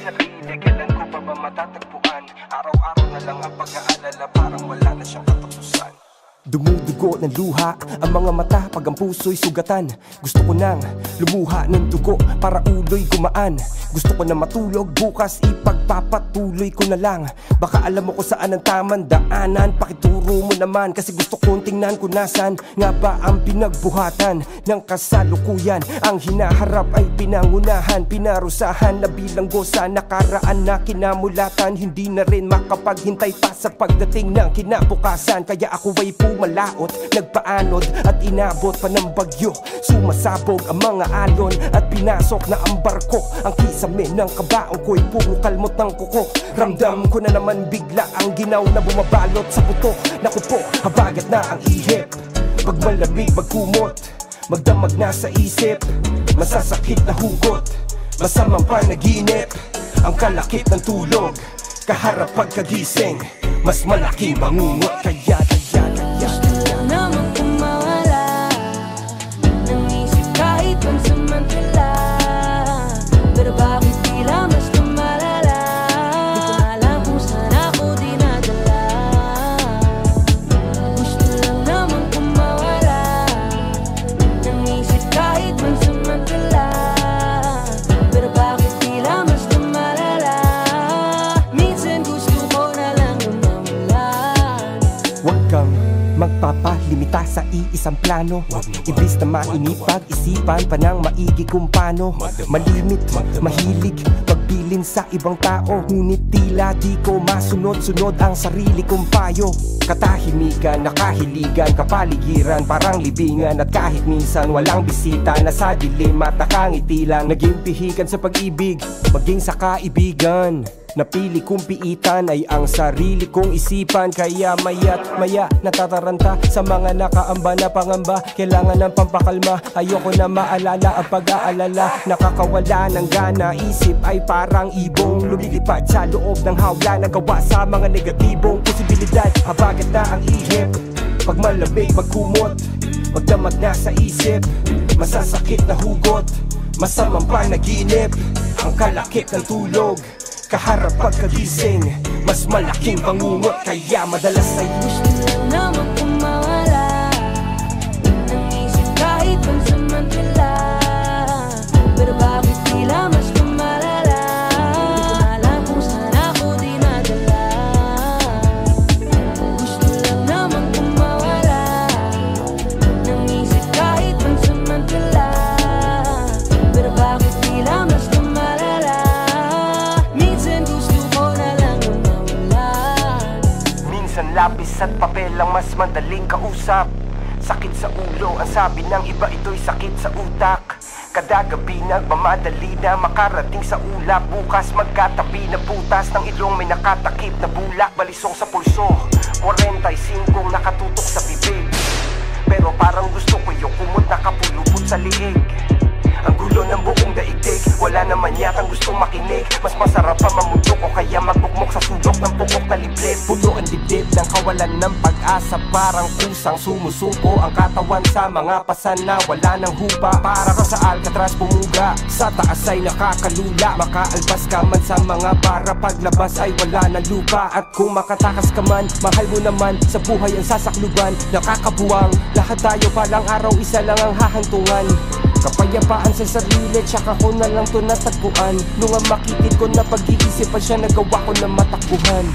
sarili, kailan ko pa ba matatagpuan? Araw-araw na lang ang pag-aalala, parang wala na siyang katapusan. Dumudugo ng luha ang mga mata pag ang puso'y sugatan. Gusto ko nang lumuha ng dugo para ulo'y gumaan. Gusto ko na matulog bukas, ipagpapatuloy ko na lang. Baka alam mo kung saan ang tamang daanan, pakituro mo naman. Kasi gusto kong tingnan kung nasan nga ba ang pinagbuhatan ng kasalukuyan. Ang hinaharap ay pinangunahan, pinarusahan na bilanggo sa nakaraan na kinamulatan. Hindi na rin makapaghintay pa sa pagdating ng kinabukasan. Kaya ako ay malaot, nagpaanod at inabot pa ng bagyo. Sumasabog ang mga alon at pinasok na ang barko. Ang kisame ng kabaong ko'y puro kalmot ng kuko. Ramdam ko na naman bigla ang ginaw na bumabalot sa buto. Naku po, habagat na ang ihip. Pag malamig, magkumot, magdamag na sa isip. Masasakit na hugot, masamang panaginip. Ang kalakip ng tulog, kaharap pagkagising. Mas malaking bangungot kaya gusto lang naman kung mawala ng isip kahit pansamantala. Pero bakit tila mas lumalala? Di ko alam kung saan ako dinadala. Gusto lang naman kung mawala ng isip kahit pansamantala. Pero bakit tila mas lumalala? Minsan gusto ko na lang mawala. Huwag kang magpapalimita sa iisang plano. Iblis na mainipag-isipan pa ng maigi kung paano malimit, mahilig, pagbilin sa ibang tao. Ngunit tila di ko masunod-sunod ang sarili kong payo. Katahimikan, nakahiligan, kapaligiran, parang libingan. At kahit minsan walang bisita, nasa dilim at nakangiti lang. Naging pihikan sa pag-ibig, maging sa kaibigan. Napili kong piitan ay ang sarili kong isipan. Kaya maya't maya natataranta sa mga nakaamba na pangamba. Kailangan ng pampakalma, ayoko na maalala ang pag-aalala. Nakakawala ng gana, isip ay parang ibong lumilipad sa loob ng hawla. Nagawa sa mga negatibong posibilidad. Habagat na ang ihip, pag malamig magkumot, magdamag na sa isip. Masasakit na hugot, masamang panaginip. Ang kalakip ng tulog, kaharap pagkagising. Mas malaking bangungot kaya madalas ay gusto lang naman kung mawala ng isip kahit pansamantala. Pero bakit tila mas lumalala? Di ko alam kung saan ako dinadala. Gusto lang naman kung mawala ng isip kahit pansamantala. Pero bakit tila mas lumalala? Minsan gusto ko na lang mawala. minsan lapis at papel ang mas madaling kausap. Sakit sa ulo, ang sabi ng iba ito'y sakit sa utak. Kada gabi nagmamadali na makarating sa ulap. Bukas magkatabi na butas ng ilong, may nakatakip na bulak. Balisong sa pulso, 45 nakatutok sa bibig. Pero parang gusto ko yung kumot nakapulupot sa liig. Ang gulo ng buong daigdig, wala naman yatang gustong makinig. Mas masarap pa mamundok o kaya magbukmok sa sulok ng pukok na liblib. Puno ang dibdib ng kawalan ng pag-asa, parang kusang sumusuko ang katawan sa mga pasan na wala ng hupa. Para ka sa Alcatraz pumuga, sa taas ay nakakalula. Makaalpas ka man sa mga bara, paglabas ay wala ng lupa. At kung makatakas ka man, mahal mo naman sa buhay ang sasakluban. Nakakabuwang, lahat tayo palang araw, isa lang ang hahantungan. Kapayapaan sa sarili, tsaka ko na lang to natagpuan. Nung ang makitid ko na pag-iisipan siya, nagawa ko na matakbuhan.